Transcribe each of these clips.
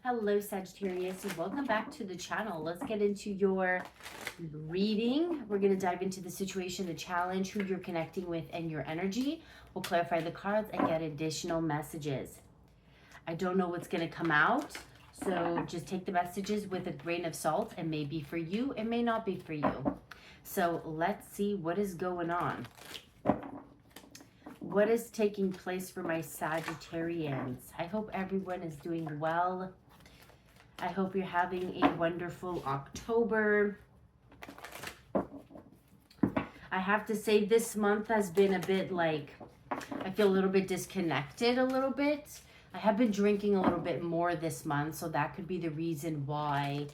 Hello, Sagittarius, and welcome back to the channel. Let's get into your reading. We're going to dive into the situation, the challenge, who you're connecting with, and your energy. We'll clarify the cards and get additional messages. I don't know what's going to come out, so just take the messages with a grain of salt. It may be for you, it may not be for you. So let's see what is going on. What is taking place for my Sagittarians? I hope everyone is doing well. I hope you're having a wonderful October. I have to say this month has been a bit like, I feel a little bit disconnected a little bit. I have been drinking a little bit more this month, so that could be the reason why,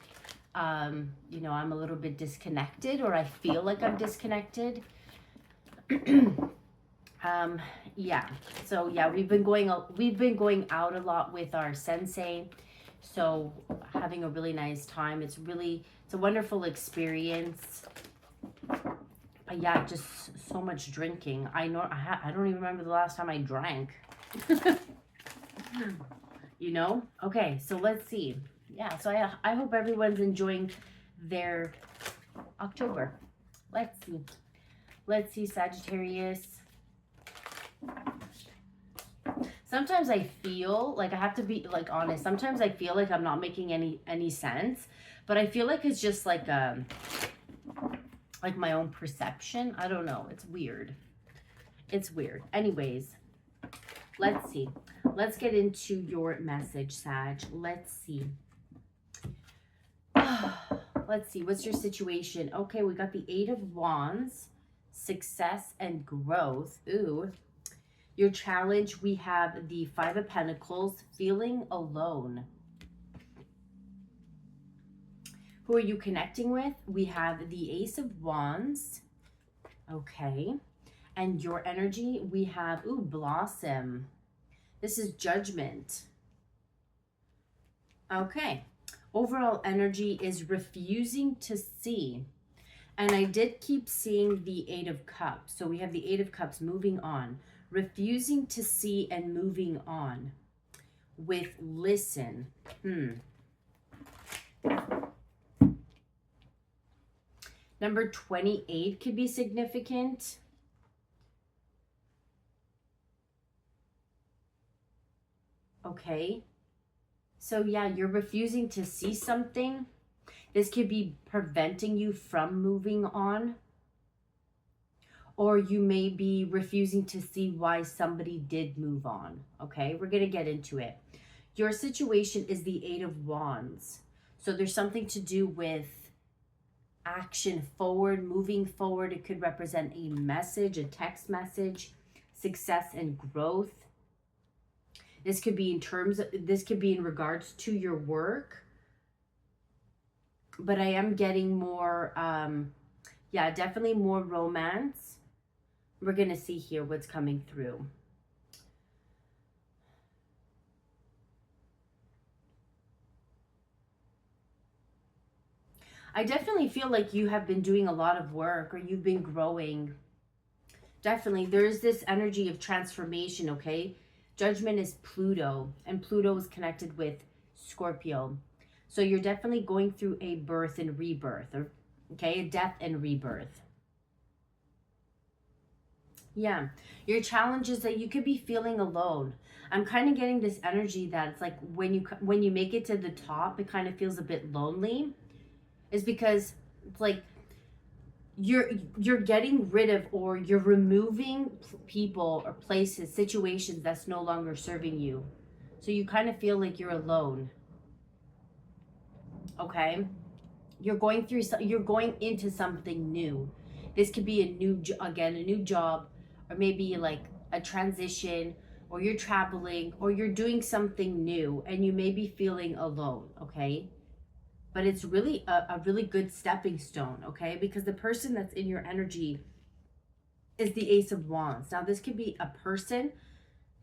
you know, I'm a little bit disconnected, or I feel like I'm disconnected. Yeah, so yeah, we've been going out a lot with our sensei, so having a really nice time. It's a wonderful experience. But yeah, just so much drinking. I don't even remember the last time I drank. You know? Okay, so let's see. Yeah, so I hope everyone's enjoying their October. Let's see, Sagittarius. Sometimes I feel like I have to be like honest. Sometimes I feel like I'm not making any sense, but I feel like it's just like my own perception. I don't know. It's weird. It's weird. Anyways, let's see. Let's get into your message, Sag. Let's see. Let's see. What's your situation? Okay, we got the Eight of Wands, success and growth. Ooh. Your challenge, we have the Five of Pentacles, feeling alone. Who are you connecting with? We have the Ace of Wands. Okay. And your energy, we have, ooh, Blossom. This is Judgment. Okay. Overall energy is refusing to see. And I did keep seeing the Eight of Cups. So we have the Eight of Cups, moving on. Refusing to see and moving on with listen. Number 28 could be significant. Okay. So yeah, you're refusing to see something. This could be preventing you from moving on. Or you may be refusing to see why somebody did move on. Okay, we're going to get into it. Your situation is the Eight of Wands. So there's something to do with action forward, moving forward. It could represent a message, a text message, success and growth. This could be in regards to your work. But I am getting more, yeah, definitely more romance. We're going to see here what's coming through. I definitely feel like you have been doing a lot of work, or you've been growing. Definitely, there's this energy of transformation, okay? Judgment is Pluto, and Pluto is connected with Scorpio. So you're definitely going through a birth and rebirth, or okay, a death and rebirth. Yeah, your challenge is that you could be feeling alone. I'm kind of getting this energy that it's like when you make it to the top, it kind of feels a bit lonely. Is because it's like you're getting rid of, or you're removing people or places, situations that's no longer serving you. So you kind of feel like you're alone. Okay? You're going into something new. This could be a new job, or maybe like a transition, or you're traveling, or you're doing something new and you may be feeling alone, okay? But it's really a really good stepping stone, okay? Because the person that's in your energy is the Ace of Wands. Now, this could be a person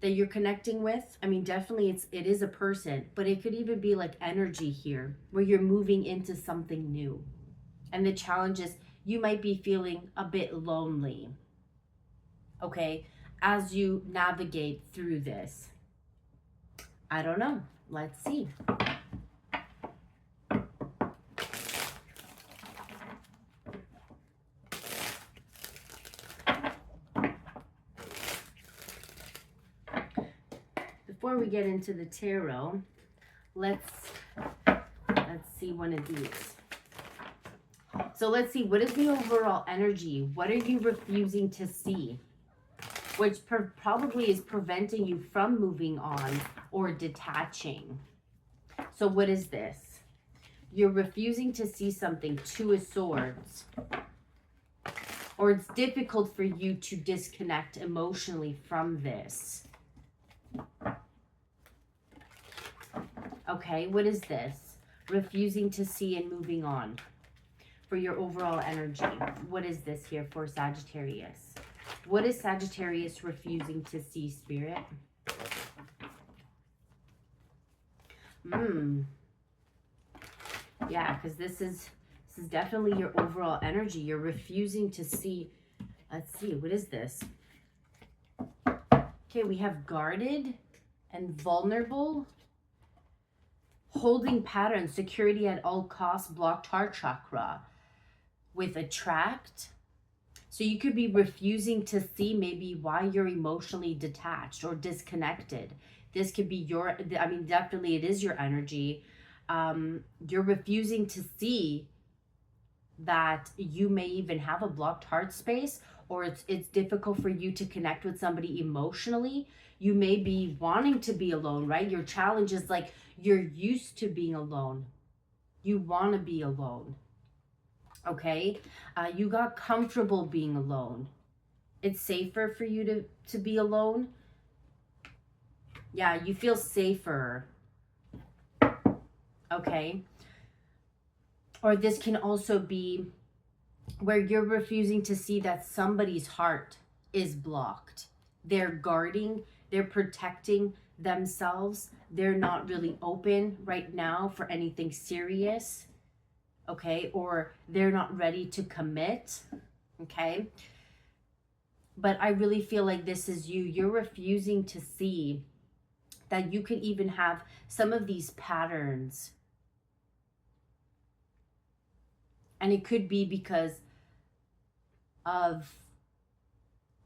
that you're connecting with. I mean, definitely it is a person, but it could even be like energy here where you're moving into something new. And the challenge is you might be feeling a bit lonely, okay, as you navigate through this. I don't know. Let's see. we get into the tarot, let's see one of these. So let's see, what is the overall energy? What are you refusing to see? Which probably is preventing you from moving on or detaching. So what is this? You're refusing to see something, Two of Swords. Or it's difficult for you to disconnect emotionally from this. Okay, what is this? Refusing to see and moving on. For your overall energy, what is this here for Sagittarius? What is Sagittarius refusing to see, Spirit? Yeah, because this is definitely your overall energy. You're refusing to see. Let's see, what is this? Okay, we have guarded and vulnerable. Holding pattern, security at all costs, blocked heart chakra. With attract. So you could be refusing to see maybe why you're emotionally detached or disconnected. This could be your, I mean, definitely it is your energy. You're refusing to see that you may even have a blocked heart space, or it's difficult for you to connect with somebody emotionally. You may be wanting to be alone, right? Your challenge is like you're used to being alone. You want to be alone. Okay, you got comfortable being alone. It's safer for you to be alone. Yeah, you feel safer. Okay. Or this can also be where you're refusing to see that somebody's heart is blocked. They're guarding, they're protecting themselves. They're not really open right now for anything serious. Okay, or they're not ready to commit, okay? But I really feel like this is you. You're refusing to see that you could even have some of these patterns. And it could be because of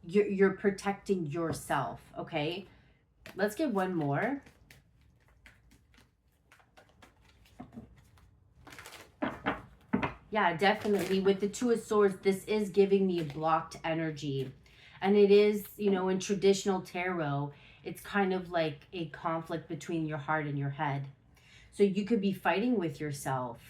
you're protecting yourself, okay? Let's get one more. Yeah, definitely. With the Two of Swords, this is giving me a blocked energy. And it is, you know, in traditional tarot, it's kind of like a conflict between your heart and your head. So you could be fighting with yourself.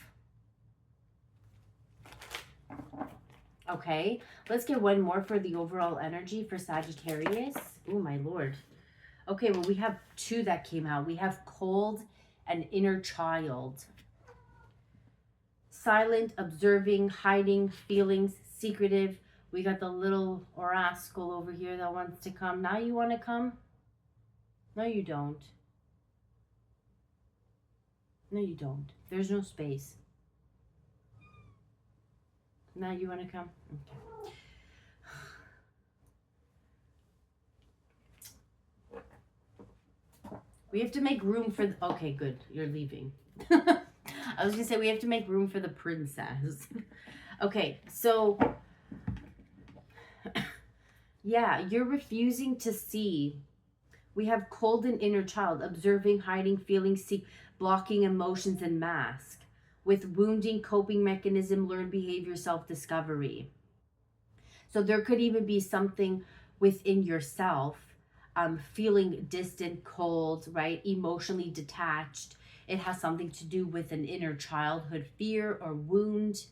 Okay, let's get one more for the overall energy for Sagittarius. Oh, my Lord. Okay, well, we have two that came out. We have cold and inner child. Silent, observing, hiding, feelings, secretive. We got the little rascal over here that wants to come. Now you want to come? No, you don't. No, you don't. There's no space. Now you want to come? Okay. We have to make room for... Okay, good. You're leaving. I was going to say we have to make room for the princess. Okay, so... Yeah, you're refusing to see. We have cold and inner child, observing, hiding, feeling, blocking emotions and mask. With wounding, coping mechanism, learned behavior, self-discovery. So there could even be something within yourself, feeling distant, cold, right? Emotionally detached. It has something to do with an inner childhood fear or wound.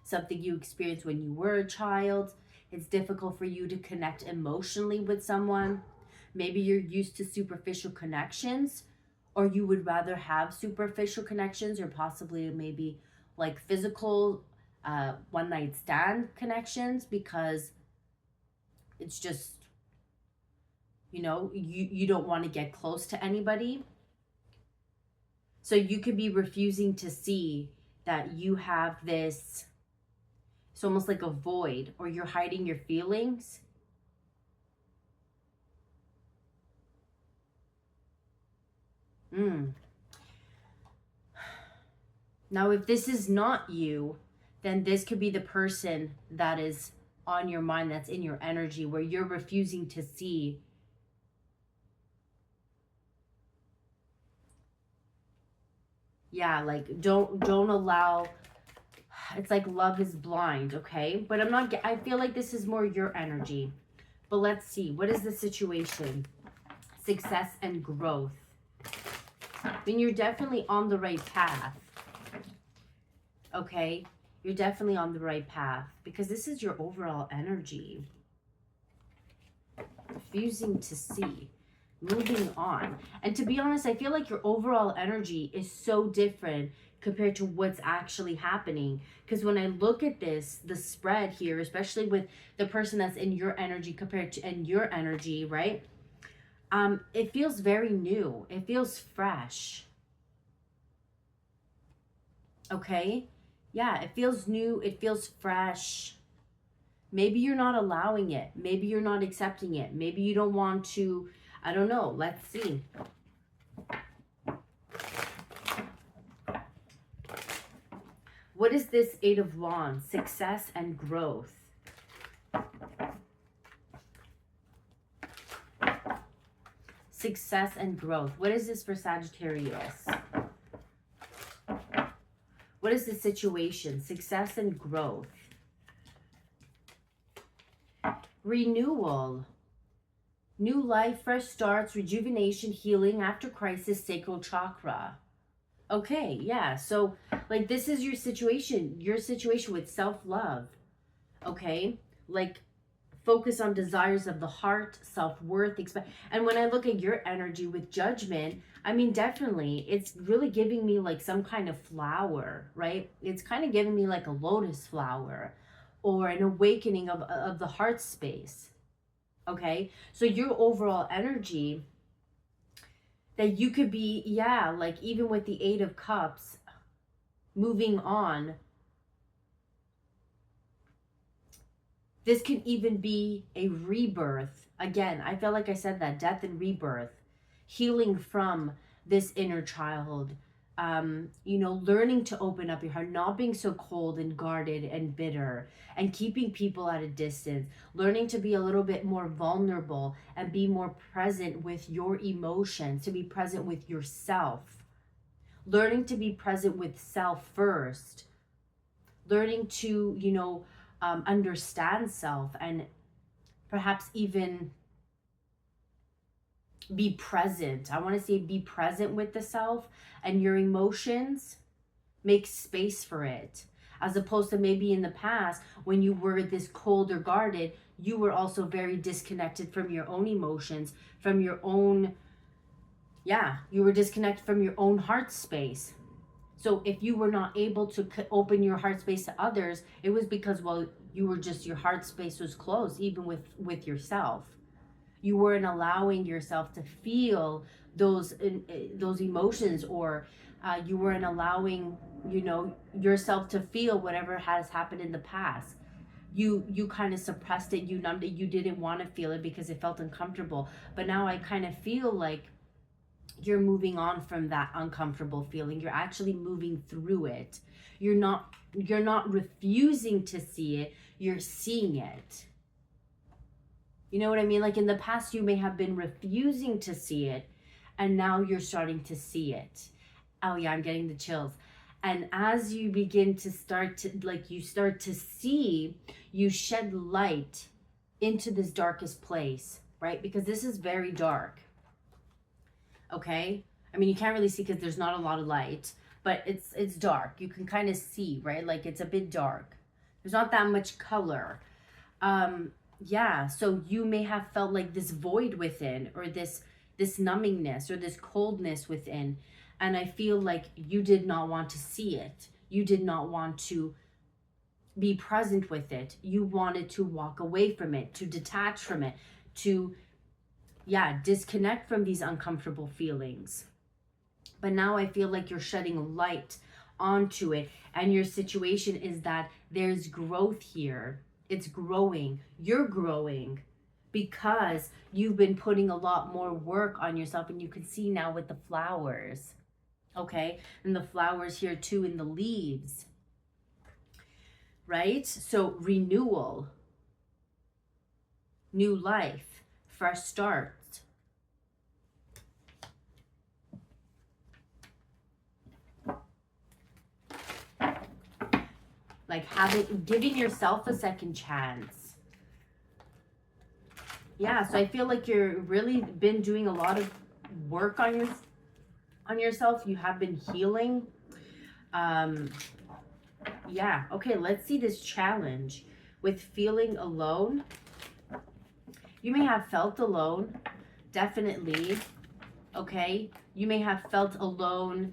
Something you experienced when you were a child. It's difficult for you to connect emotionally with someone. Maybe you're used to superficial connections, or you would rather have superficial connections, or possibly maybe like physical one night stand connections, because it's just, you know, you don't want to get close to anybody. So you could be refusing to see that you have this, it's almost like a void, or you're hiding your feelings. Now, if this is not you, then this could be the person that is on your mind, that's in your energy, where you're refusing to see Yeah, like don't allow, it's like love is blind, okay? But I feel like this is more your energy. But let's see, what is the situation? Success and growth. I mean, you're definitely on the right path, okay? You're definitely on the right path because this is your overall energy. Refusing to see. Moving on. And to be honest, I feel like your overall energy is so different compared to what's actually happening. Because when I look at this, the spread here, especially with the person that's in your energy compared to in your energy, right? It feels very new. It feels fresh. Okay? Yeah, it feels new. It feels fresh. Maybe you're not allowing it. Maybe you're not accepting it. Maybe you don't want to, I don't know. Let's see. What is this Eight of Wands? Success and growth. Success and growth. What is this for Sagittarius? What is the situation? Success and growth. Renewal. New life, fresh starts, rejuvenation, healing after crisis, sacral chakra. Okay, yeah. So, like, this is your situation with self-love. Okay? Like, focus on desires of the heart, self-worth, and when I look at your energy with judgment, I mean, definitely, it's really giving me like some kind of flower, right? It's kind of giving me like a lotus flower or an awakening of the heart space. Okay? So your overall energy, that you could be, yeah, like even with the Eight of Cups, moving on. This can even be a rebirth. Again, I feel like I said that, death and rebirth, healing from this inner child, learning to open up your heart, not being so cold and guarded and bitter and keeping people at a distance, learning to be a little bit more vulnerable and be more present with your emotions, to be present with yourself, learning to be present with self first, learning to, understand self and perhaps even be present. I want to say be present with the self and your emotions. Make space for it. As opposed to maybe in the past when you were this cold or guarded, you were also very disconnected from your own emotions, from your own, you were disconnected from your own heart space. So if you were not able to open your heart space to others, it was because, well, your heart space was closed, even with yourself. You weren't allowing yourself to feel those emotions, or you weren't allowing, yourself to feel whatever has happened in the past. You kind of suppressed it, you numbed it, you didn't want to feel it because it felt uncomfortable. But now I kind of feel like you're moving on from that uncomfortable feeling. You're actually moving through it. You're not refusing to see it, you're seeing it. You know what I mean? Like in the past you may have been refusing to see it, and now you're starting to see it. Oh yeah, I'm getting the chills. And as you begin to start to see, you shed light into this darkest place, right? Because this is very dark. Okay, I mean, you can't really see because there's not a lot of light, but it's dark. You can kind of see, right? Like it's a bit dark. There's not that much color. So you may have felt like this void within, or this numbingness or this coldness within, and I feel like you did not want to see it. You did not want to be present with it. You wanted to walk away from it, to detach from it, to disconnect from these uncomfortable feelings. But now I feel like you're shedding light onto it, and your situation is that there's growth here. It's growing. You're growing because you've been putting a lot more work on yourself, and you can see now with the flowers. Okay? And the flowers here too in the leaves. Right? So renewal, new life, fresh start. like giving yourself a second chance. Yeah, so I feel like you're really been doing a lot of work on yourself. You have been healing. Yeah, okay, let's see this challenge with feeling alone. You may have felt alone, definitely. Okay, you may have felt alone.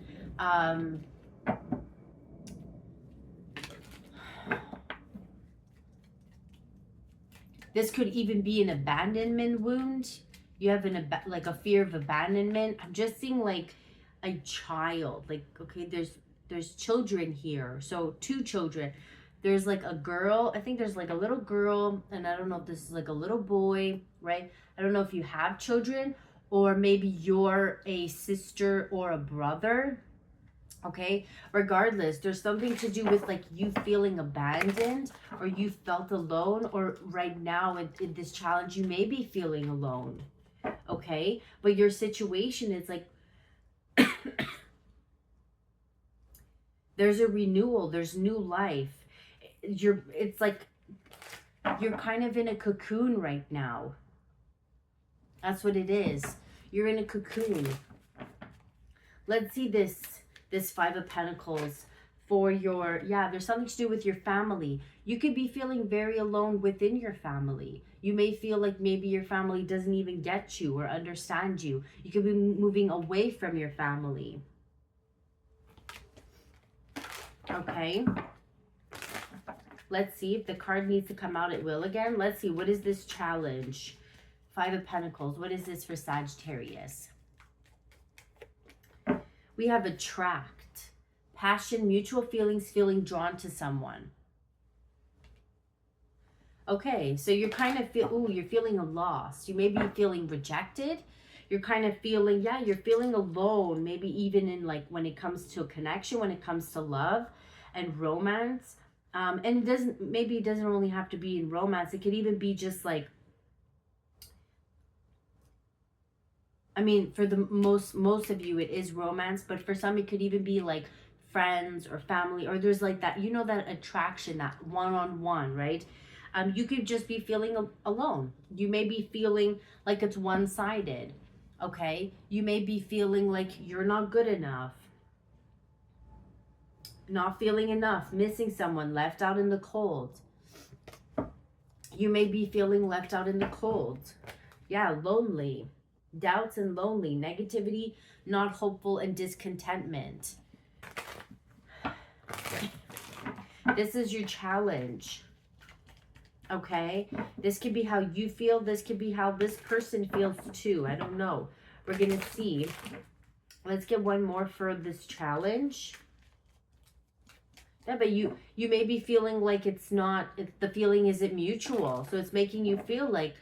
This could even be an abandonment wound. You have like a fear of abandonment. I'm just seeing like a child. Like, okay, there's children here. So 2 children. There's like a girl. I think there's like a little girl, and I don't know if this is like a little boy, right? I don't know if you have children, or maybe you're a sister or a brother. Okay, regardless, there's something to do with like you feeling abandoned, or you felt alone, or right now in this challenge you may be feeling alone. Okay, but your situation is like there's a renewal, there's new life. It's like you're kind of in a cocoon right now. That's what it is. You're in a cocoon. Let's see this 5 of Pentacles for your, yeah, there's something to do with your family. You could be feeling very alone within your family. You may feel like maybe your family doesn't even get you or understand you. You could be moving away from your family. Okay. Let's see if the card needs to come out, it will again. Let's see, what is this challenge? 5 of Pentacles. What is this for Sagittarius? We have attract, passion, mutual feelings, feeling drawn to someone. Okay, so you're kind of you're feeling lost. You may be feeling rejected. You're kind of feeling, yeah, you're feeling alone. Maybe even in like when it comes to a connection, when it comes to love and romance. And maybe it doesn't only have to be in romance. It could even be just like, I mean, for the most of you, it is romance, but for some, it could even be like friends or family, or there's like that, you know, that attraction, that one-on-one, right? You could just be feeling alone. You may be feeling like it's one-sided, okay? You may be feeling like you're not good enough, not feeling enough, missing someone, left out in the cold. You may be feeling left out in the cold. Yeah, lonely. Doubts and lonely, negativity, not hopeful, and discontentment. This is your challenge. Okay? This could be how you feel. This could be how this person feels too. I don't know. We're going to see. Let's get one more for this challenge. Yeah, but you may be feeling like the feeling isn't mutual. So it's making you feel like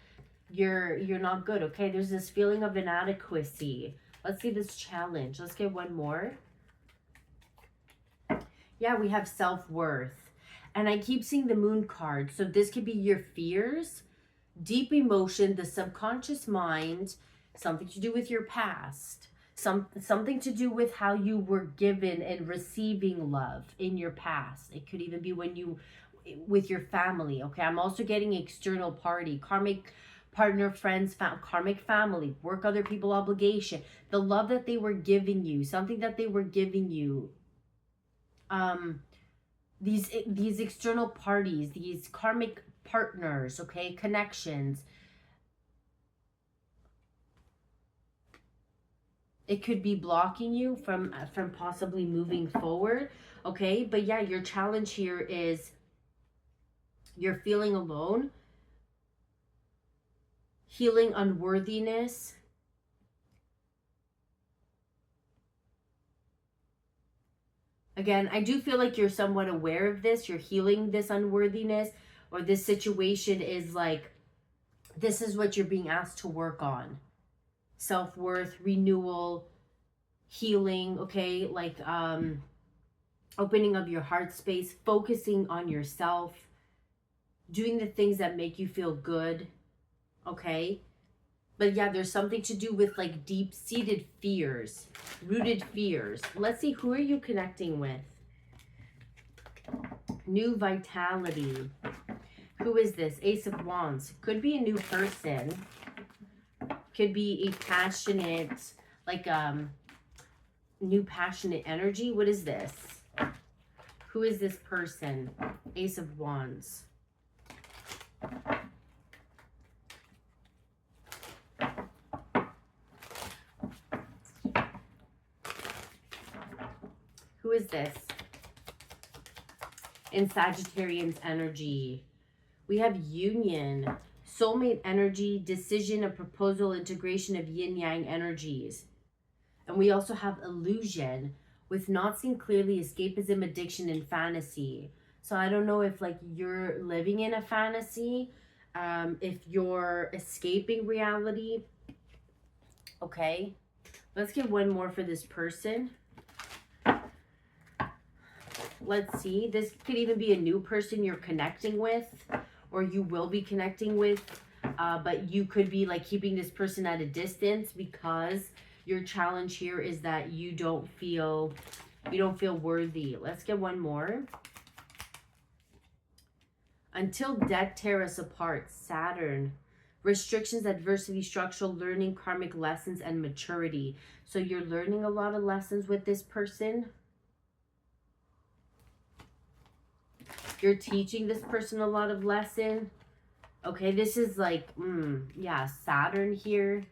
you're not good. Okay, there's this feeling of inadequacy. Let's see this challenge. Let's get one more. Yeah, we have self-worth, and I keep seeing the moon card. So this could be your fears, deep emotion, the subconscious mind, something to do with your past, something to do with how you were given and receiving love in your past. It could even be with your family. Okay, I'm also getting external party, karmic partner, friends, karmic family, work, other people, obligation, the love that they were giving you, something that they were giving you. These external parties, these karmic partners, okay, connections. It could be blocking you from possibly moving forward, okay? But yeah, your challenge here is you're feeling alone, healing unworthiness. Again, I do feel like you're somewhat aware of this. You're healing this unworthiness, or this situation is like, this is what you're being asked to work on. Self-worth, renewal, healing, okay? Like opening up your heart space, focusing on yourself, doing the things that make you feel good, okay? But yeah, there's something to do with like deep-seated fears, rooted fears. Let's see, who are you connecting with? New vitality. Who is this? Ace of Wands. Could be a new person. Could be a passionate, like new passionate energy. What is this? Who is this person? Ace of Wands. Who is this? In Sagittarius energy, we have union, soulmate energy, decision, a proposal, integration of yin-yang energies. And we also have illusion with not seen clearly, escapism, addiction, and fantasy. So I don't know if like you're living in a fantasy, if you're escaping reality. Okay, let's get one more for this person. Let's see. This could even be a new person you're connecting with, or you will be connecting with, but you could be like keeping this person at a distance because your challenge here is that you don't feel worthy. Let's get one more. Until death tear us apart. Saturn. Restrictions, adversity, structural learning, karmic lessons, and maturity. So you're learning a lot of lessons with this person. You're teaching this person a lot of lesson. Okay, this is like, yeah, Saturn here.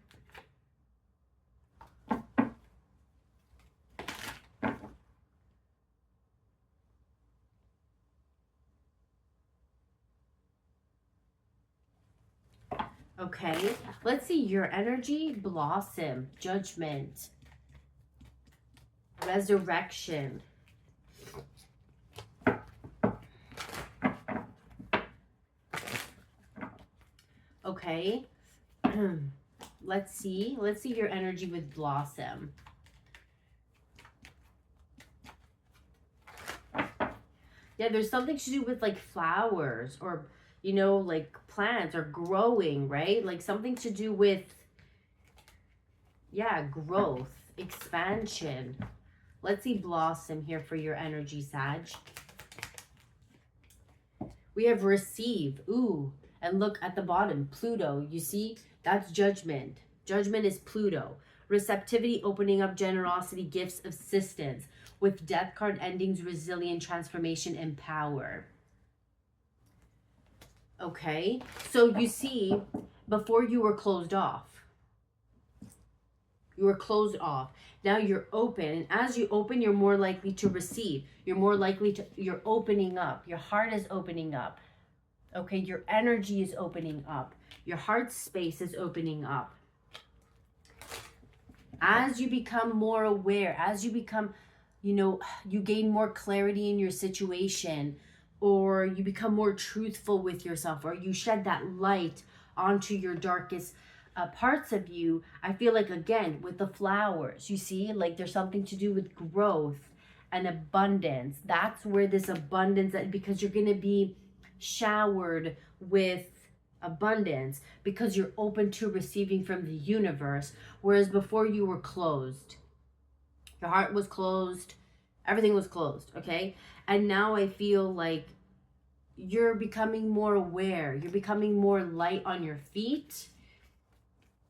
Okay, let's see your energy. Blossom, judgment, resurrection. Okay, let's see your energy with Blossom. Yeah, there's something to do with like flowers or, you know, like plants or growing, right? Like something to do with, yeah, growth, expansion. Let's see Blossom here for your energy, Sag. We have receive. Ooh. And look at the bottom, Pluto. You see, that's judgment. Judgment is Pluto. Receptivity, opening up, generosity, gifts, assistance. With death card endings, resilient, transformation, and power. Okay, so you see, before you were closed off. You were closed off. Now you're open. And as you open, you're more likely to receive. You're opening up. Your heart is opening up. Okay, your energy is opening up. Your heart space is opening up. As you become more aware, as you become, you know, you gain more clarity in your situation, or you become more truthful with yourself, or you shed that light onto your darkest parts of you. I feel like, again, with the flowers, you see, like there's something to do with growth and abundance. That's where this abundance, because you're going to be showered with abundance because you're open to receiving from the universe, whereas before you were closed. Your heart was closed, everything was closed, okay? And now I feel like you're becoming more aware, you're becoming more light on your feet,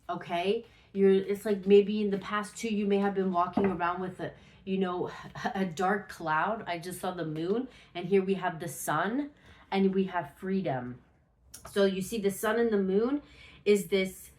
okay? It's like maybe in the past too, you may have been walking around with a, you know, a dark cloud. I just saw the moon, and here we have the sun. And we have freedom. So you see the sun and the moon is this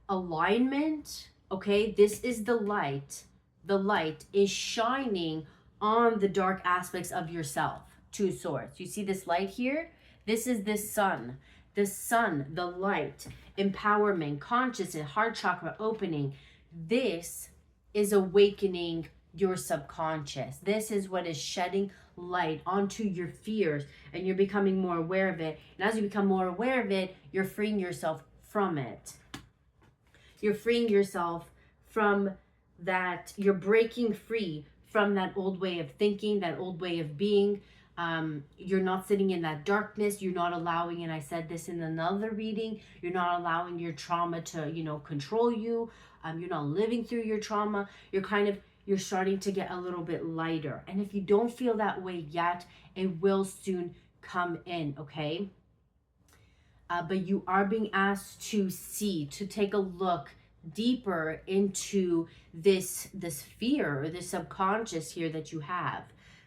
alignment, okay? This is the light. The light is shining on the dark aspects of yourself, Two Swords. You see this light here? This is the sun. The sun, the light, empowerment, consciousness, heart chakra opening. This is awakening your subconscious. This is what is shedding light onto your fears, and you're becoming more aware of it. And as you become more aware of it, you're freeing yourself from it. You're freeing yourself from that. You're breaking free from that old way of thinking, that old way of being. You're not sitting in that darkness. You're not allowing, and I said this in another reading, you're not allowing your trauma to, you know, control you. You're not living through your trauma. You're kind of you're starting to get a little bit lighter. And if you don't feel that way yet, it will soon come in, okay? But you are being asked to see, to take a look deeper into this fear or this subconscious here that you have,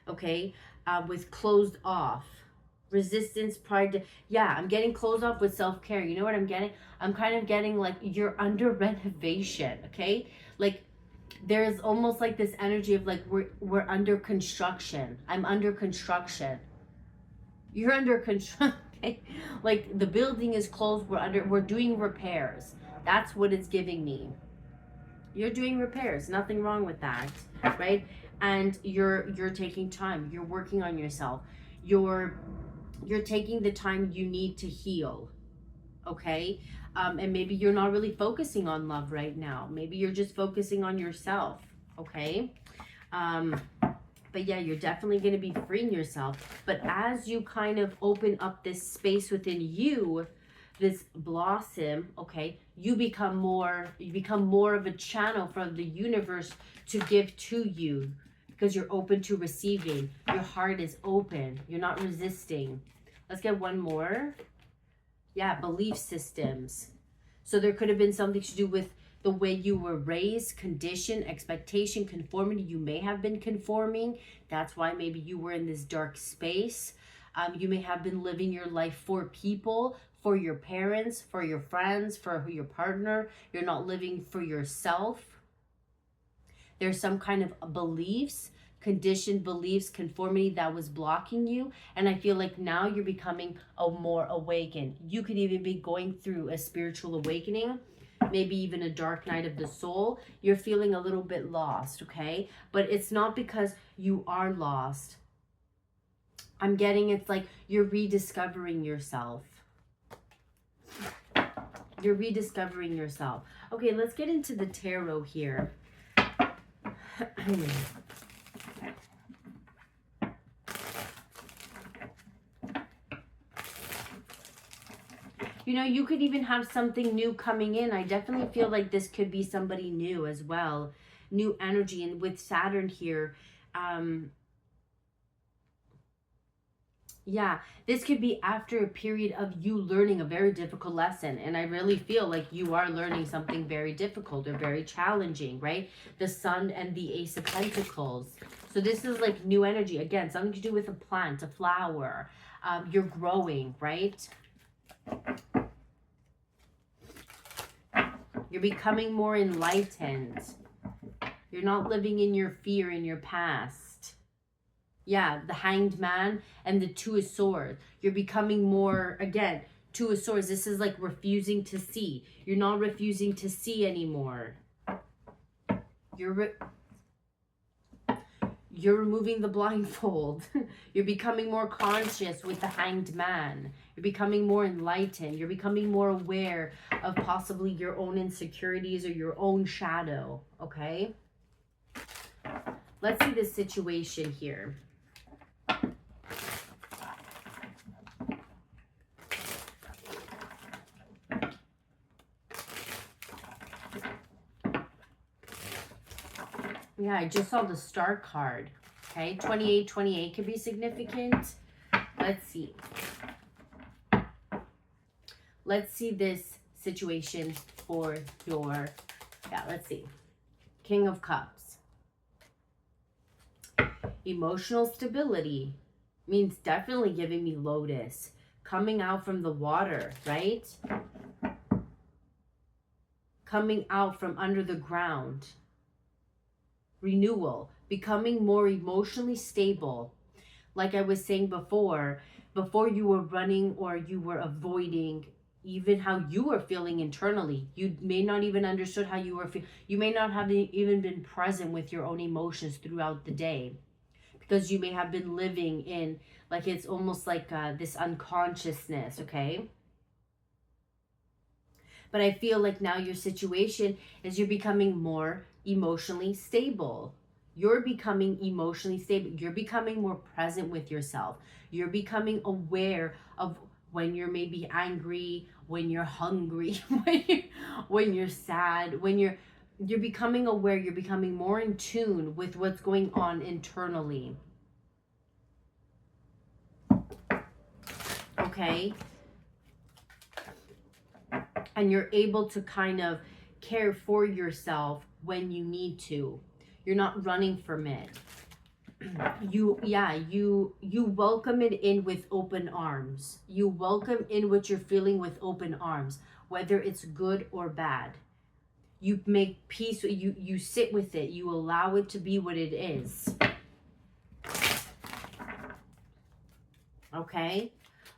okay? With closed off, resistance, pride. Yeah, I'm getting closed off with self-care. You know what I'm getting? I'm kind of getting like you're under renovation, okay? Like there's almost like this energy of like we're under construction. I'm under construction. You're under construction. Okay? Like the building is closed. We're doing repairs. That's what it's giving me. You're doing repairs. Nothing wrong with that, right? And you're taking time. You're working on yourself. You're taking the time you need to heal, okay? And maybe you're not really focusing on love right now. Maybe you're just focusing on yourself, okay? But yeah, you're definitely going to be freeing yourself. But as you kind of open up this space within you, this blossom, okay, you become more of a channel for the universe to give to you, because you're open to receiving. Your heart is open. You're not resisting. Let's get one more. Yeah, belief systems. So there could have been something to do with the way you were raised, condition, expectation, conformity. You may have been conforming. That's why maybe you were in this dark space. You may have been living your life for people, for your parents, for your friends, for your partner. You're not living for yourself. There's some kind of beliefs, conditioned beliefs, conformity that was blocking you. And I feel like now you're becoming a more awakened. You could even be going through a spiritual awakening, maybe even a dark night of the soul. You're feeling a little bit lost, okay? But it's not because you are lost. I'm getting it's like you're rediscovering yourself. You're rediscovering yourself. Okay, let's get into the tarot here. You know, you could even have something new coming in. I definitely feel like this could be somebody new as well. New energy. And with Saturn here, yeah, this could be after a period of you learning a very difficult lesson. And I really feel like you are learning something very difficult or very challenging, right? The Sun and the Ace of Pentacles. So this is like new energy. Again, something to do with a plant, a flower. You're growing, right? You're becoming more enlightened. You're not living in your fear in your past. Yeah, the Hanged Man and the Two of Swords. You're becoming more, again, Two of Swords. This is like refusing to see. You're not refusing to see anymore. You're removing the blindfold. You're becoming more conscious with the Hanged Man. You're becoming more enlightened. You're becoming more aware of possibly your own insecurities or your own shadow, okay? Let's see this situation here. Yeah, I just saw the Star card. Okay, 2828 could be significant. Let's see. Let's see this situation for your, yeah, let's see. King of Cups. Emotional stability means definitely giving me Lotus. Coming out from the water, right? Coming out from under the ground. Renewal, becoming more emotionally stable. Like I was saying before you were running or you were avoiding even how you were feeling internally. You may not even understood how you were feeling. You may not have even been present with your own emotions throughout the day, because you may have been living in, like, it's almost like this unconsciousness, okay? But I feel like now your situation is you're becoming more emotionally stable. You're becoming emotionally stable. You're becoming more present with yourself. You're becoming aware of when you're maybe angry, when you're hungry, when you're sad, when you're you're becoming aware, you're becoming more in tune with what's going on internally. Okay? And you're able to kind of care for yourself when you need to. You're not running from it. You welcome it in with open arms. You welcome in what you're feeling with open arms, whether it's good or bad. You make peace, you sit with it, you allow it to be what it is. Okay,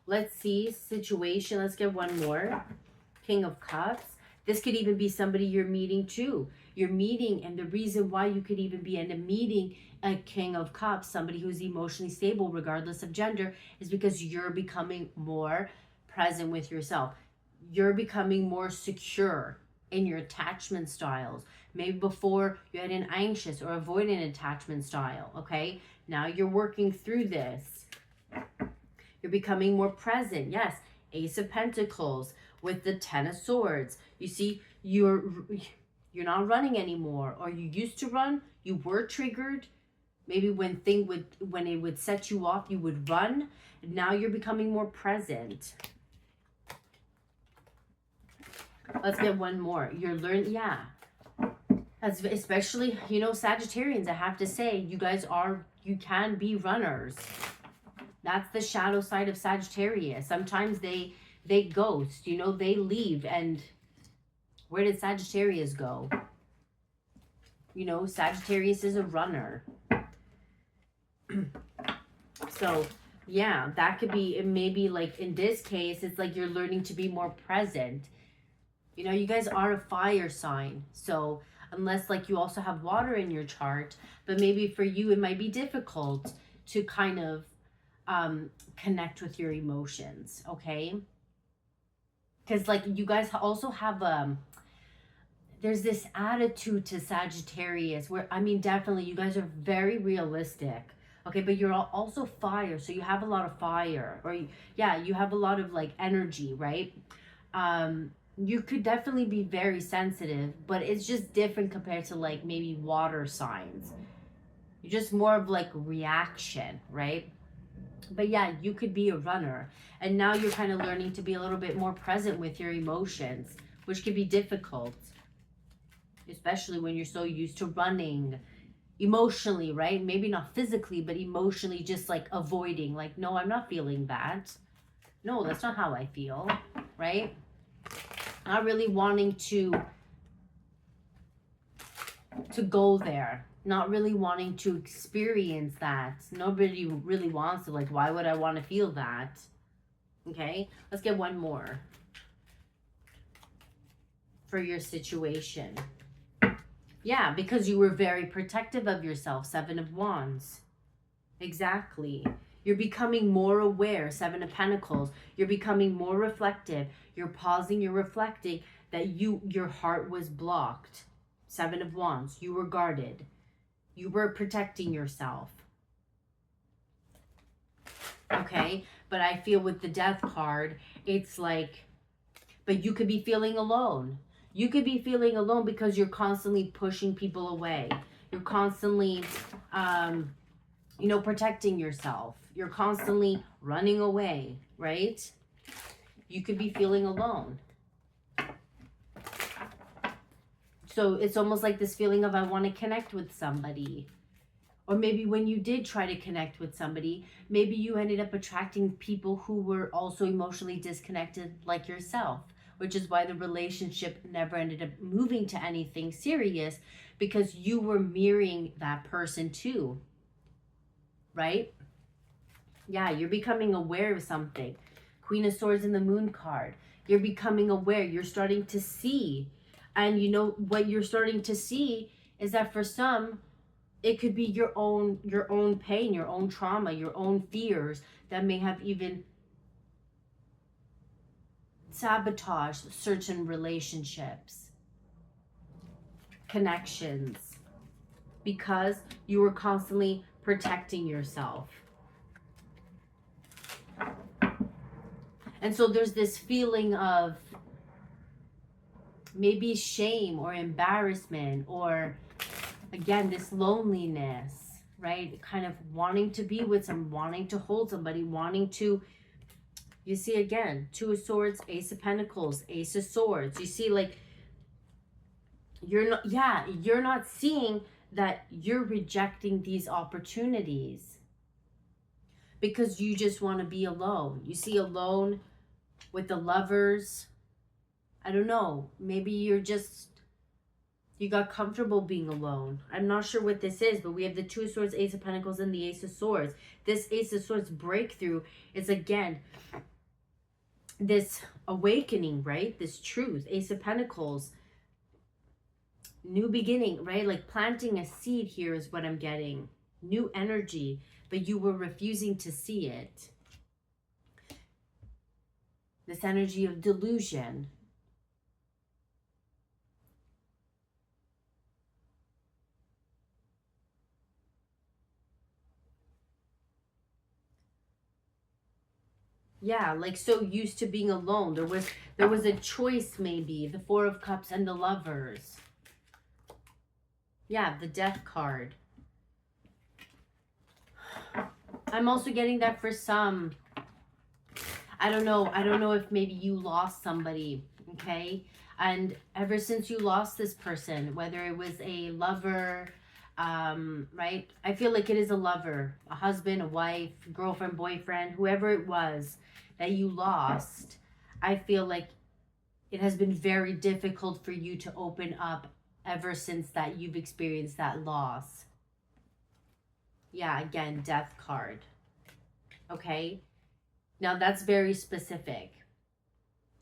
let's see, situation, let's get one more. King of Cups. This could even be somebody you're meeting too. You're meeting, and the reason why you could even be in a meeting a King of Cups, somebody who's emotionally stable regardless of gender, is because you're becoming more present with yourself. You're becoming more secure in your attachment styles. Maybe before you had an anxious or avoidant attachment style, okay? Now you're working through this. You're becoming more present. Yes, Ace of Pentacles with the Ten of Swords. You see, you're not running anymore, or you used to run, you were triggered. Maybe when it would set you off, you would run. Now you're becoming more present. Let's get one more. You're learning, yeah. Especially, you know, Sagittarians, I have to say, you can be runners. That's the shadow side of Sagittarius. Sometimes they ghost, you know, they leave. And where did Sagittarius go? You know, Sagittarius is a runner. So, yeah, that could be, maybe like in this case, it's like you're learning to be more present. You know, you guys are a fire sign. So, unless like you also have water in your chart, but maybe for you, it might be difficult to kind of connect with your emotions, okay? Because like you guys also have there's this attitude to Sagittarius where, I mean, definitely you guys are very realistic, okay? But you're also fire, so you have a lot of fire, or yeah, you have a lot of like energy, right? You could definitely be very sensitive, but it's just different compared to like maybe water signs. You're just more of like reaction, right? But yeah, you could be a runner, and now you're kind of learning to be a little bit more present with your emotions, which can be difficult, especially when you're so used to running emotionally, right? Maybe not physically, but emotionally, just like avoiding, like, no, I'm not feeling that. No, that's not how I feel, right? Not really wanting to go there. Not really wanting to experience that. Nobody really wants to. Like, why would I want to feel that? Okay, let's get one more for your situation. Yeah, because you were very protective of yourself. Seven of Wands. Exactly. You're becoming more aware. Seven of Pentacles. You're becoming more reflective. You're pausing, you're reflecting that your heart was blocked. Seven of Wands. You were guarded. You were protecting yourself. Okay? But I feel with the Death card, it's like, but you could be feeling alone. You could be feeling alone because you're constantly pushing people away. You're constantly, you know, protecting yourself. You're constantly running away, right? You could be feeling alone. So it's almost like this feeling of, I want to connect with somebody. Or maybe when you did try to connect with somebody, maybe you ended up attracting people who were also emotionally disconnected like yourself, which is why the relationship never ended up moving to anything serious, because you were mirroring that person too, right? Yeah, you're becoming aware of something. Queen of Swords in the Moon card. You're becoming aware. You're starting to see. And you know what you're starting to see is that for some, it could be your own pain, your own trauma, your own fears that may have even sabotaged certain relationships, connections, because you were constantly protecting yourself. And so there's this feeling of maybe shame or embarrassment, or again, this loneliness, right? Kind of wanting to be with someone, wanting to hold somebody, wanting to, you see again, Two of Swords, Ace of Pentacles, Ace of Swords. You see, like, you're not, yeah, you're not seeing that you're rejecting these opportunities because you just want to be alone. You see, alone with the Lovers. I don't know. Maybe you got comfortable being alone. I'm not sure what this is, but we have the Two of Swords, Ace of Pentacles, and the Ace of Swords. This Ace of Swords breakthrough is, again, this awakening, right? This truth. Ace of Pentacles, new beginning, right? Like planting a seed here is what I'm getting. New energy, but you were refusing to see it. This energy of delusion. Yeah, like so used to being alone. There was a choice, maybe. The Four of Cups and the Lovers. Yeah, the Death card. I'm also getting that for some. I don't know if maybe you lost somebody, okay? And ever since you lost this person, whether it was a lover, right? I feel like it is a lover, a husband, a wife, girlfriend, boyfriend, whoever it was that you lost. I feel like it has been very difficult for you to open up ever since that you've experienced that loss. Yeah, again, Death card. Okay? Now that's very specific.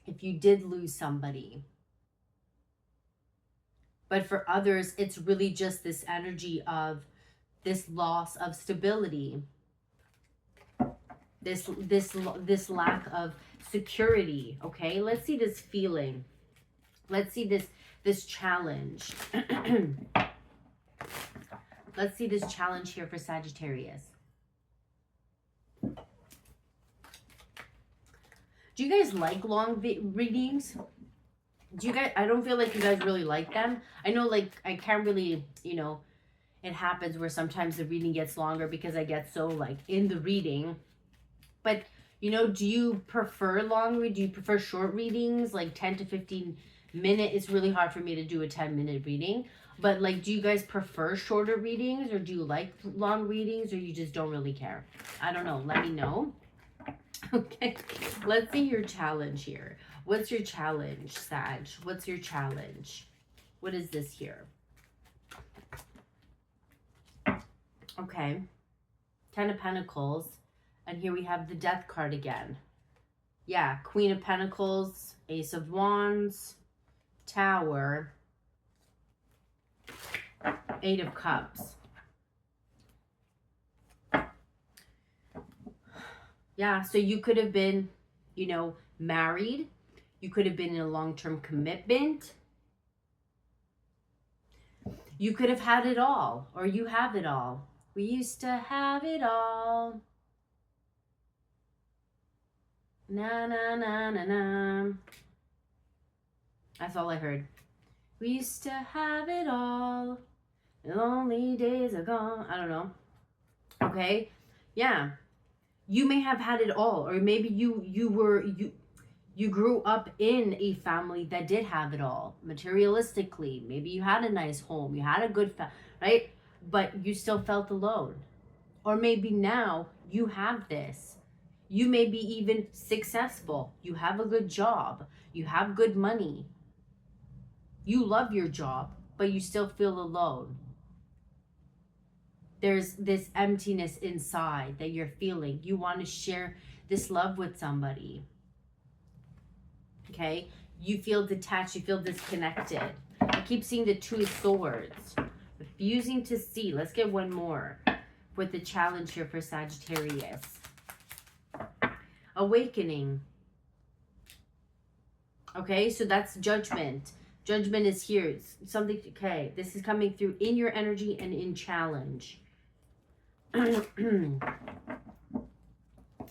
If you did lose somebody. But for others, it's really just this energy of this loss of stability. This lack of security, okay? Let's see this feeling. Let's see this challenge. Let's see this challenge here for Sagittarius. Do you guys like long readings? Do you guys, I don't feel like you guys really like them. I know, like, I can't really, you know, it happens where sometimes the reading gets longer because I get so, like, in the reading. But, you know, do you prefer do you prefer short readings, like 10 to 15 minutes? It's really hard for me to do a 10-minute reading. But, like, do you guys prefer shorter readings, or do you like long readings, or you just don't really care? I don't know. Let me know. Okay, let's see your challenge here. What's your challenge, Sag? What's your challenge? What is this here? Okay, 10 of Pentacles. And here we have the Death card again. Yeah, Queen of Pentacles, Ace of Wands, Tower, Eight of Cups. Yeah, so you could have been, you know, married. You could have been in a long-term commitment. You could have had it all, or you have it all. We used to have it all. Na, na, na, na, na. That's all I heard. We used to have it all. The lonely days are gone. I don't know. Okay? Yeah. You may have had it all, or maybe you grew up in a family that did have it all materialistically. Maybe you had a nice home, you had a good right? But you still felt alone. Or maybe now you have this. You may be even successful. You have a good job. You have good money. You love your job, but you still feel alone. There's this emptiness inside that you're feeling. You want to share this love with somebody. Okay? You feel detached. You feel disconnected. I keep seeing the Two of Swords. Refusing to see. Let's get one more with the challenge here for Sagittarius. Awakening. Okay? So that's Judgment. Judgment is here. It's something, okay. This is coming through in your energy and in challenge.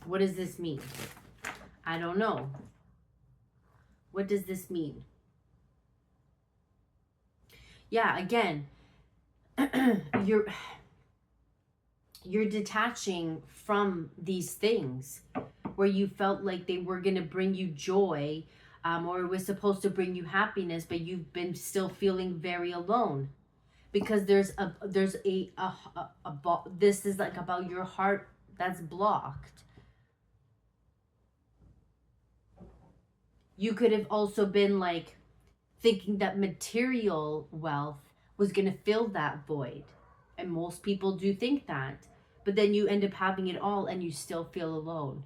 What does this mean? I don't know. What does this mean? Yeah, again, you're detaching from these things where you felt like they were going to bring you joy, or it was supposed to bring you happiness, but you've been still feeling very alone because there's a this is like about your heart that's blocked. You could have also been like thinking that material wealth was going to fill that void, and most people do think that, but then you end up having it all and you still feel alone.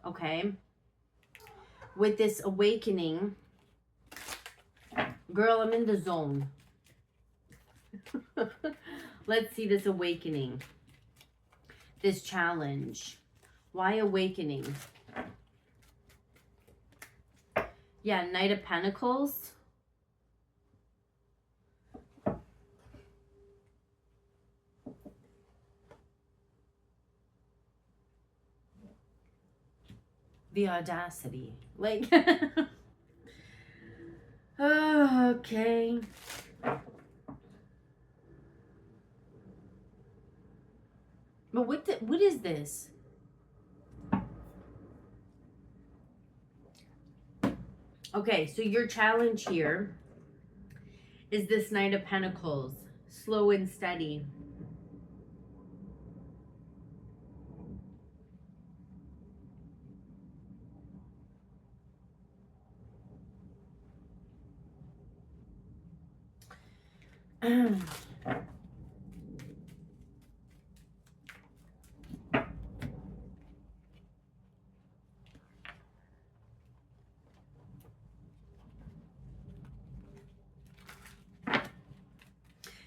Okay, with this awakening, girl, I'm in the zone. Let's see this awakening, this challenge. Why awakening? Yeah, Knight of Pentacles. The audacity. Like, okay. But what is this? Okay, so your challenge here is this Knight of Pentacles. Slow and steady.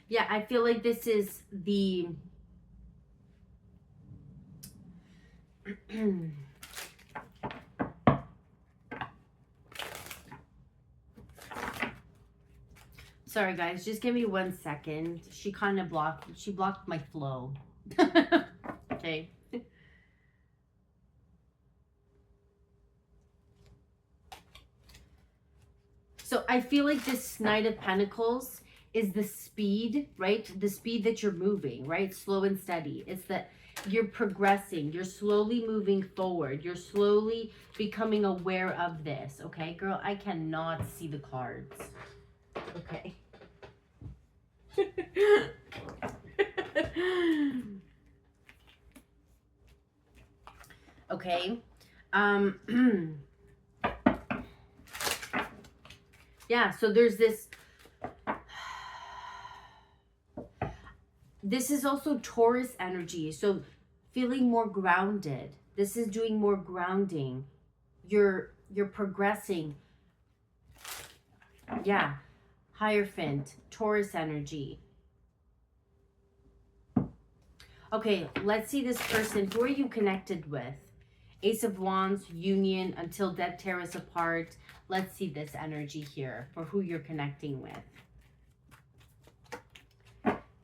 Yeah, I feel like this is the sorry guys, just give me 1 second. She kind of blocked my flow. Okay. So I feel like this Knight of Pentacles is the speed, right? The speed that you're moving, right? Slow and steady. It's that you're progressing. You're slowly moving forward. You're slowly becoming aware of this. Okay, girl, I cannot see the cards. Okay. Okay. Yeah, so there's this. This is also Taurus energy. So feeling more grounded. This is doing more grounding. You're progressing. Yeah. Hierophant, Taurus energy. Okay, let's see this person. Who are you connected with? Ace of Wands, union, until death tear us apart. Let's see this energy here for who you're connecting with.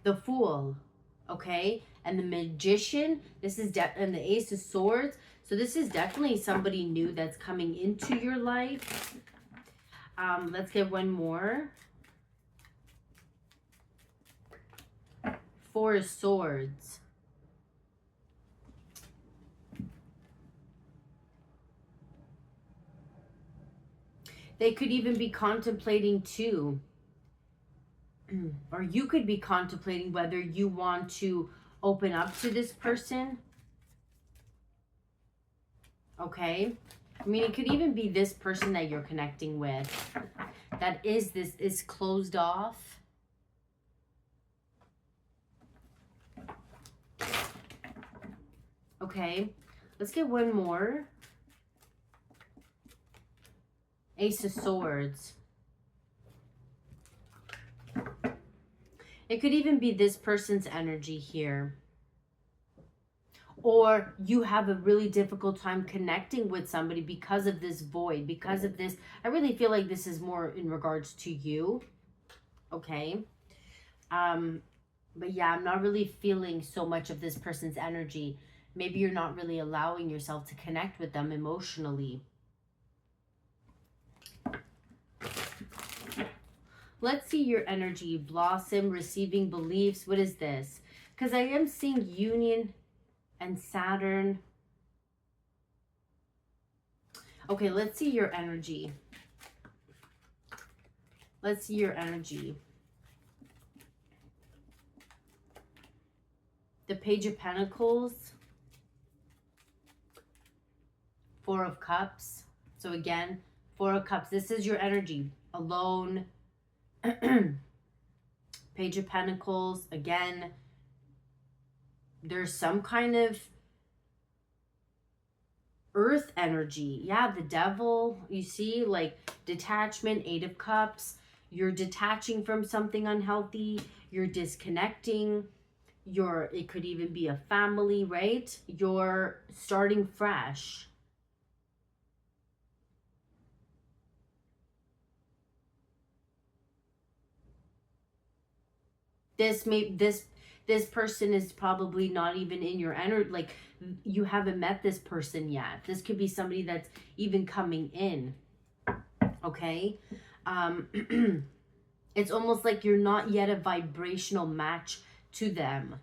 The Fool, okay? And the Magician, this is and the Ace of Swords. So this is definitely somebody new that's coming into your life. Let's get one more. Four of Swords. They could even be contemplating too, or you could be contemplating whether you want to open up to this person. Okay, I mean, it could even be this person that you're connecting with that is closed off. Okay, let's get one more. Ace of Swords. It could even be this person's energy here. Or you have a really difficult time connecting with somebody because of this void, because of this. I really feel like this is more in regards to you. Okay. But yeah, I'm not really feeling so much of this person's energy. Maybe you're not really allowing yourself to connect with them emotionally. Let's see your energy. Blossom, receiving beliefs. What is this? Because I am seeing union and Saturn. Okay, let's see your energy. Let's see your energy. The Page of Pentacles. Four of Cups. So again, Four of Cups. This is your energy. Alone. Page of Pentacles. Again, there's some kind of earth energy. Yeah, the devil. You see, like detachment. Eight of Cups. You're detaching from something unhealthy. You're disconnecting. It could even be a family, right? You're starting fresh. This person is probably not even in your energy. Like, you haven't met this person yet. This could be somebody that's even coming in. Okay. It's almost like you're not yet a vibrational match to them.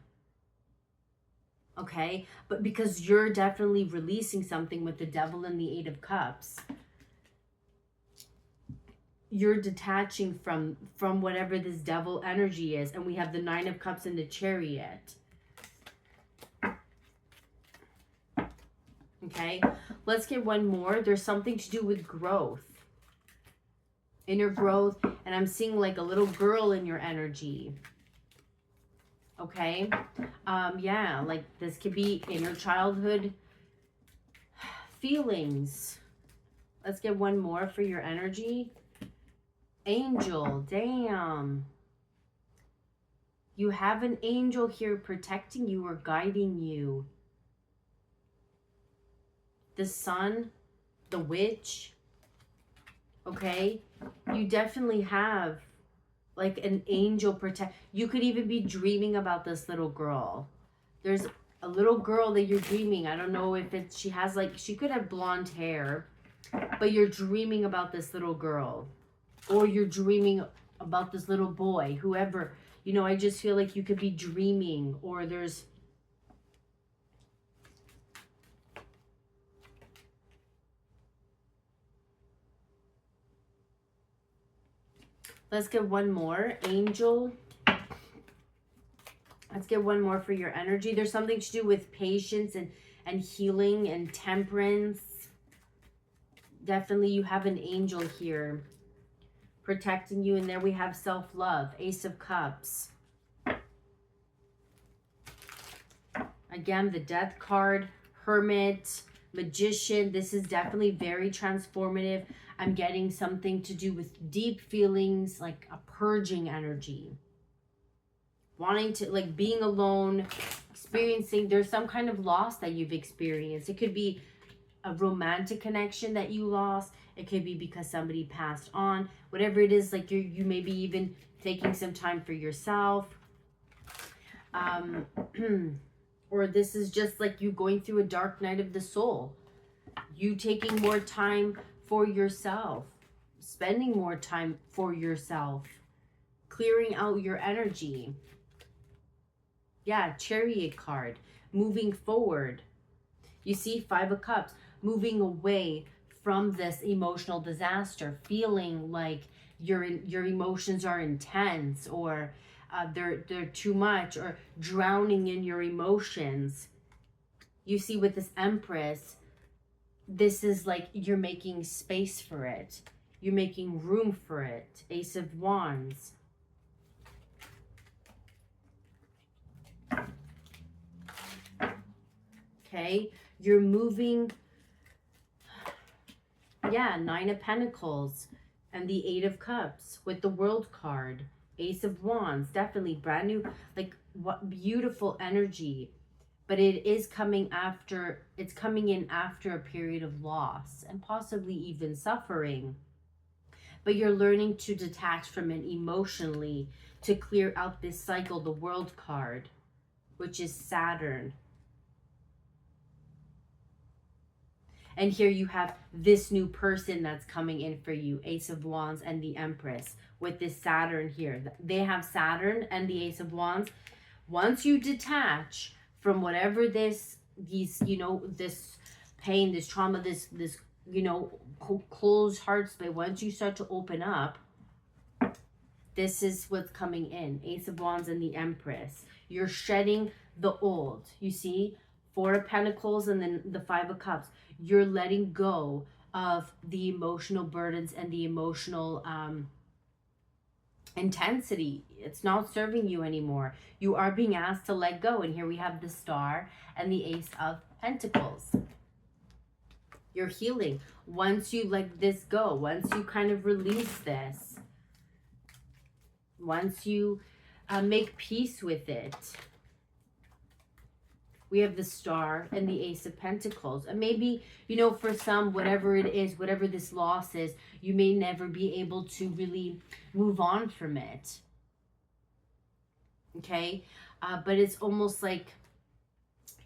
Okay. But because you're definitely releasing something with the devil and the Eight of Cups, you're detaching from whatever this devil energy is. And we have the Nine of Cups and the Chariot. Okay, let's get one more. There's something to do with growth. Inner growth. And I'm seeing like a little girl in your energy. Okay. Yeah, like this could be inner childhood feelings. Let's get one more for your energy. Angel. Damn. You have an angel here protecting you or guiding you. The Sun, the Witch. Okay, you definitely have like an angel protect. You could even be dreaming about this little girl. There's a little girl that you're dreaming. I don't know if it's, she could have blonde hair, but you're dreaming about this little girl, or you're dreaming about this little boy, whoever, you know. I just feel like you could be dreaming, or there's, let's get one more. Angel. Let's get one more for your energy. There's something to do with patience and healing and temperance. Definitely you have an angel here protecting you. And there we have self-love. Ace of Cups. Again, the Death card. Hermit. Magician. This is definitely very transformative. I'm getting something to do with deep feelings, like a purging energy. Wanting to, like, being alone, experiencing, there's some kind of loss that you've experienced. It could be a romantic connection that you lost. It could be because somebody passed on. Whatever it is, like you may be even taking some time for yourself. Or this is just like you going through a dark night of the soul. You taking more time for yourself. Spending more time for yourself. Clearing out your energy. Yeah, Chariot card. Moving forward. You see, Five of Cups. Moving away from this emotional disaster. Feeling like your emotions are intense, or they're too much, or drowning in your emotions. You see, with this Empress, this is like you're making space for it. You're making room for it. Ace of Wands. Okay, you're moving. Yeah, Nine of Pentacles and the Eight of Cups with the World card. Ace of Wands, definitely brand new, like what beautiful energy. But it is coming after, it's coming in after a period of loss and possibly even suffering. But you're learning to detach from it emotionally to clear out this cycle, the World card, which is Saturn. And here you have this new person that's coming in for you, Ace of Wands and the Empress with this Saturn here. They have Saturn and the Ace of Wands. Once you detach from whatever this pain, this trauma, this closed heart space, once you start to open up, this is what's coming in. Ace of Wands and the Empress. You're shedding the old. You see? Four of Pentacles and then the Five of Cups. You're letting go of the emotional burdens and the emotional intensity. It's not serving you anymore. You are being asked to let go. And here we have the Star and the Ace of Pentacles. You're healing. Once you let this go, once you kind of release this, once you make peace with it, we have the Star and the Ace of Pentacles. And maybe, for some, whatever it is, whatever this loss is, you may never be able to really move on from it. Okay? But it's almost like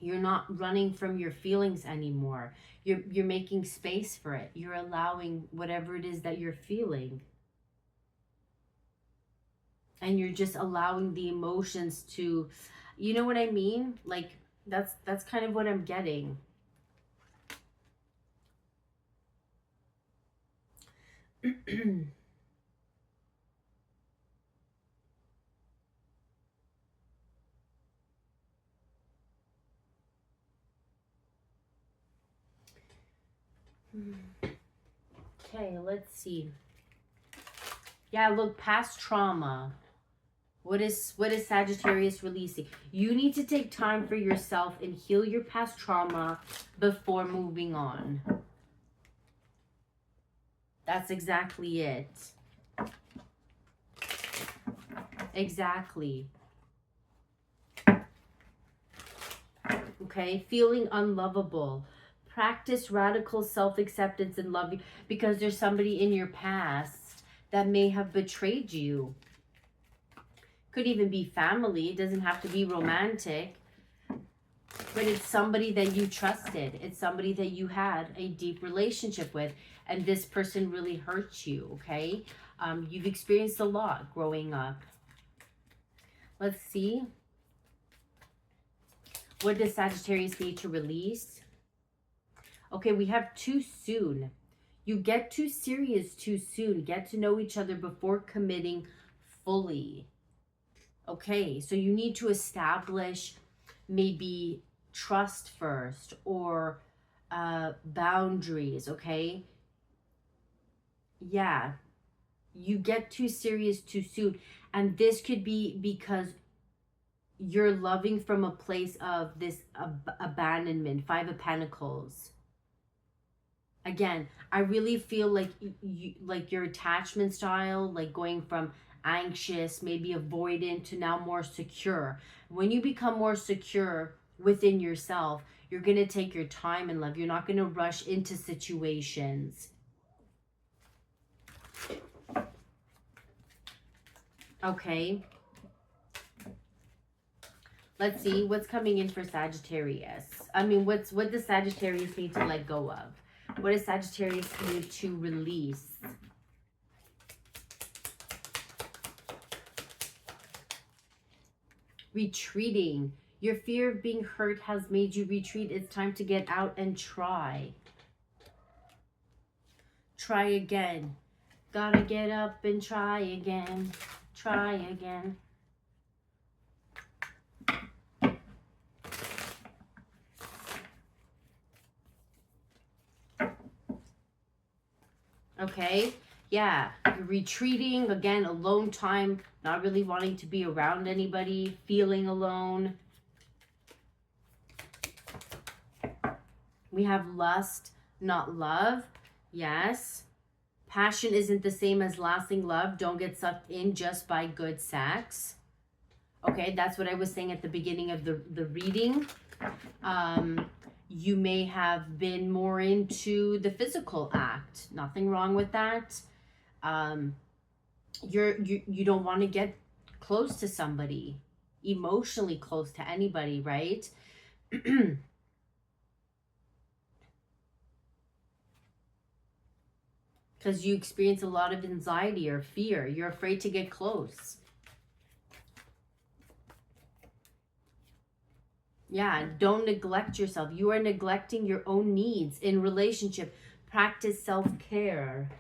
you're not running from your feelings anymore. You're making space for it. You're allowing whatever it is that you're feeling. And you're just allowing the emotions to, you know what I mean? Like, that's kind of what I'm getting. Okay, let's see. Yeah, look, past trauma. What is Sagittarius releasing? You need to take time for yourself and heal your past trauma before moving on. That's exactly it. Exactly. Okay, feeling unlovable. Practice radical self-acceptance and love, because there's somebody in your past that may have betrayed you. Could even be family. It doesn't have to be romantic. But it's somebody that you trusted. It's somebody that you had a deep relationship with. And this person really hurt you, okay? You've experienced a lot growing up. Let's see. What does Sagittarius need to release? Okay, we have too soon. You get too serious too soon. Get to know each other before committing fully. Okay, so you need to establish maybe trust first, or boundaries, okay? Yeah, you get too serious too soon. And this could be because you're loving from a place of this abandonment. Five of Pentacles. Again, I really feel like your attachment style, like going from anxious, maybe avoidant, to now more secure. When you become more secure within yourself, you're going to take your time in love. You're not going to rush into situations. Okay. Let's see what's coming in for Sagittarius. I mean, what does Sagittarius need to let go of? What does Sagittarius need to release? Retreating. Your fear of being hurt has made you retreat. It's time to get out and try. Try again. Gotta get up and try again. Try again. Okay, yeah, you're retreating, again, alone time, not really wanting to be around anybody, feeling alone. We have lust, not love. Yes. Passion isn't the same as lasting love. Don't get sucked in just by good sex. Okay, that's what I was saying at the beginning of the reading. You may have been more into the physical act. Nothing wrong with that. You don't want to get close to somebody, emotionally close to anybody, right? because you experience a lot of anxiety or fear. You're afraid to get close. Yeah, don't neglect yourself. You are neglecting your own needs in relationship. Practice self-care.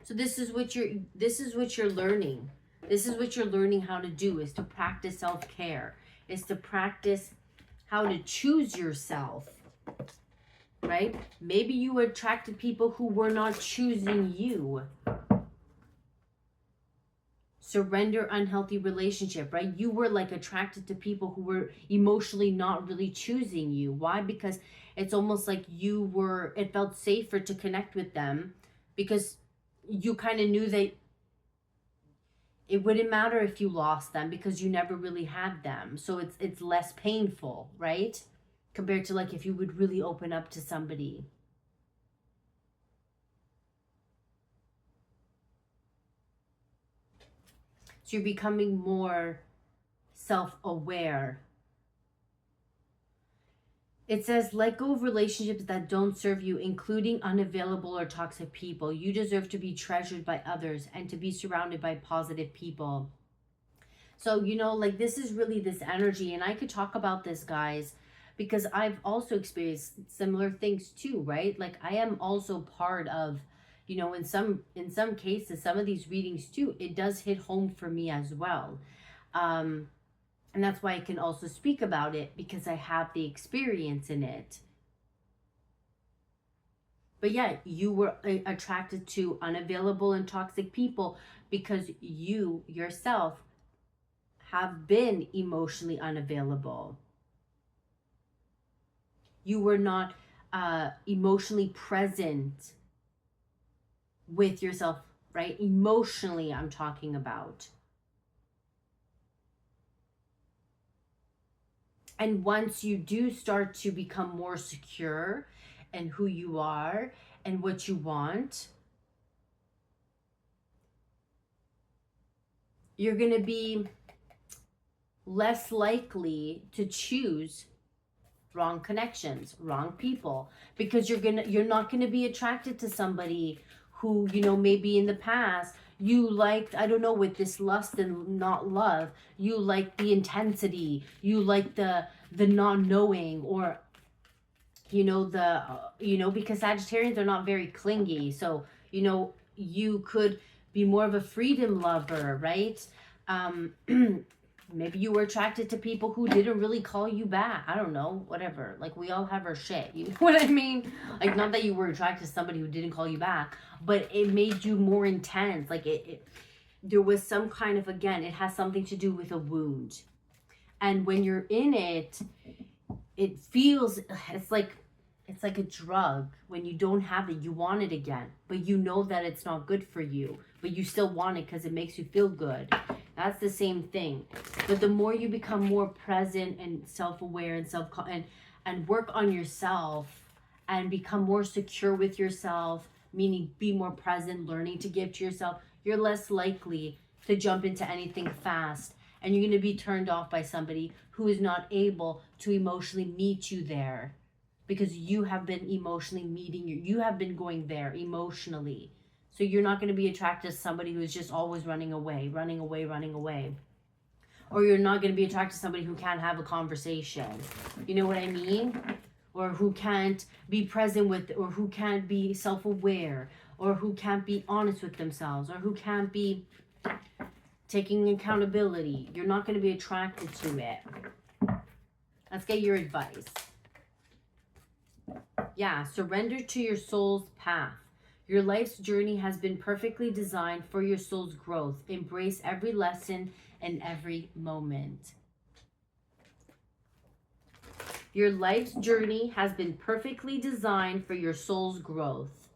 So this is what you're learning. This is what you're learning how to do, is to practice self-care. Is to practice how to choose yourself. Right? Maybe you attracted people who were not choosing you. Surrender unhealthy relationship, right? You were like attracted to people who were emotionally not really choosing you. Why? Because it's almost like it felt safer to connect with them because you kind of knew that it wouldn't matter if you lost them because you never really had them. So it's less painful, right? Compared to like if you would really open up to somebody. So you're becoming more self-aware. It says, let go of relationships that don't serve you, including unavailable or toxic people. You deserve to be treasured by others and to be surrounded by positive people. So, you know, like this is really this energy. And I could talk about this, guys, because I've also experienced similar things too, right? Like I am also part of, you know, in some cases, some of these readings too, it does hit home for me as well. And that's why I can also speak about it, because I have the experience in it. But yeah, you were attracted to unavailable and toxic people because you yourself have been emotionally unavailable. You were not emotionally present with yourself, right? Emotionally, I'm talking about. And once you do start to become more secure in who you are and what you want, you're going to be less likely to choose wrong connections, wrong people, because you're not going to be attracted to somebody who, you know, maybe in the past you liked, I don't know, with this lust and not love, you like the intensity, you like the not knowing, or you know, because Sagittarians are not very clingy. So, you know, you could be more of a freedom lover, right? Maybe you were attracted to people who didn't really call you back. I don't know, whatever. Like, we all have our shit. You know what I mean? Like, not that you were attracted to somebody who didn't call you back, but it made you more intense. Like, there was some kind of, again, it has something to do with a wound. And when you're in it, it feels, it's like a drug. When you don't have it, you want it again. But you know that it's not good for you. But you still want it because it makes you feel good. That's the same thing. But the more you become more present and self-aware and work on yourself and become more secure with yourself, meaning be more present, learning to give to yourself, you're less likely to jump into anything fast. And you're going to be turned off by somebody who is not able to emotionally meet you there. Because you have been emotionally you have been going there emotionally. So you're not going to be attracted to somebody who is just always running away. Or you're not going to be attracted to somebody who can't have a conversation. You know what I mean? Or who can't be present with, or who can't be self-aware, or who can't be honest with themselves, or who can't be taking accountability. You're not going to be attracted to it. Let's get your advice. Yeah, surrender to your soul's path. Your life's journey has been perfectly designed for your soul's growth. Embrace every lesson and every moment. Your life's journey has been perfectly designed for your soul's growth.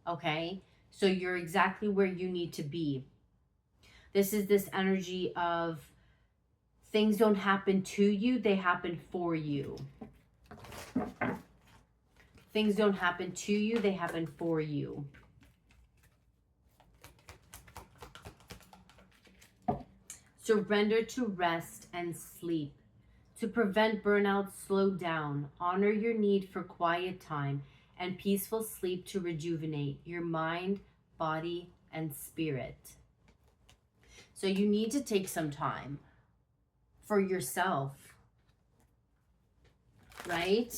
Okay? So you're exactly where you need to be. This is this energy of things don't happen to you, they happen for you. Things don't happen to you, they happen for you. Surrender to rest and sleep. To prevent burnout, slow down. Honor your need for quiet time and peaceful sleep to rejuvenate your mind, body, and spirit. So you need to take some time for yourself, right?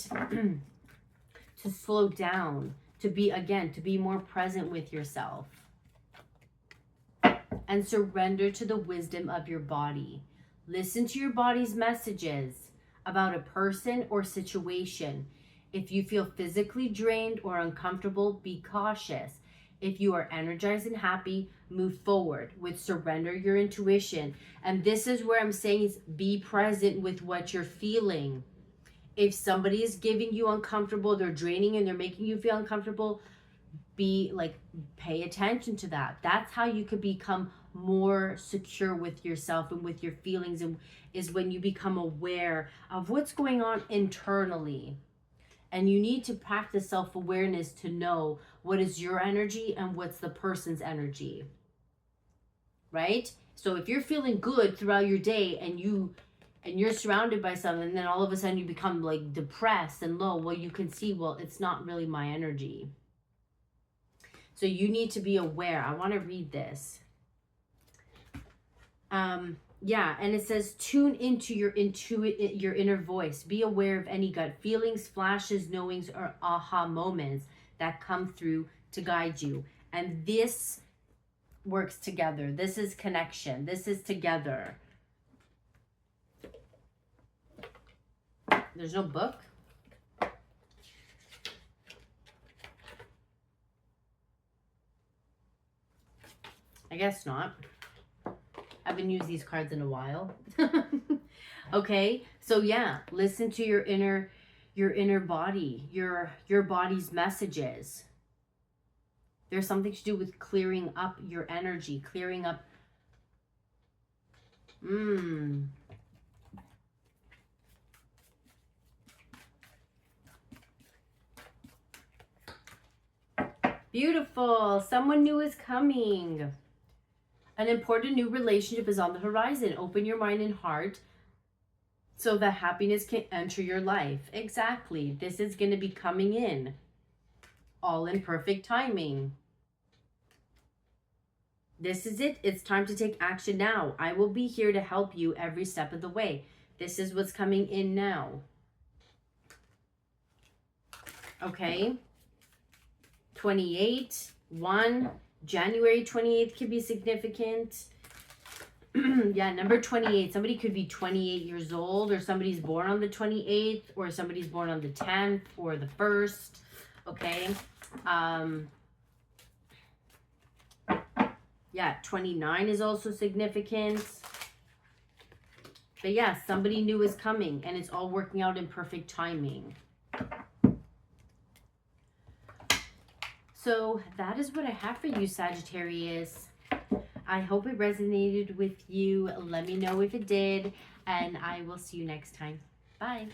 To slow down, to be more present with yourself. And surrender to the wisdom of your body. Listen to your body's messages about a person or situation. If you feel physically drained or uncomfortable, be cautious. If you are energized and happy, move forward with surrender your intuition. And this is where I'm saying is be present with what you're feeling. If somebody is giving you uncomfortable, they're draining and they're making you feel uncomfortable, pay attention to that. That's how you could become more secure with yourself and with your feelings, and is when you become aware of what's going on internally. And you need to practice self-awareness to know what is your energy and what's the person's energy, right? So if you're feeling good throughout your day and you're surrounded by something, and then all of a sudden you become like depressed and low, well, you can see, well, it's not really my energy. So you need to be aware. I want to read this. Yeah, and it says tune into your inner voice. Be aware of any gut feelings, flashes, knowings, or aha moments that come through to guide you. And this works together. This is connection. This is together. There's no book. I guess not. I haven't used these cards in a while. Okay, so yeah, listen to your inner body, your body's messages. There's something to do with clearing up your energy, clearing up. Beautiful. Someone new is coming. An important new relationship is on the horizon. Open your mind and heart so that happiness can enter your life. Exactly. This is going to be coming in. All in perfect timing. This is it. It's time to take action now. I will be here to help you every step of the way. This is what's coming in now. Okay. 28, 1, January 28th could be significant. Yeah, number 28. Somebody could be 28 years old, or somebody's born on the 28th, or somebody's born on the 10th or the 1st. Okay. Yeah, 29 is also significant. But yeah, somebody new is coming, and it's all working out in perfect timing. So that is what I have for you, Sagittarius. I hope it resonated with you. Let me know if it did, and I will see you next time. Bye.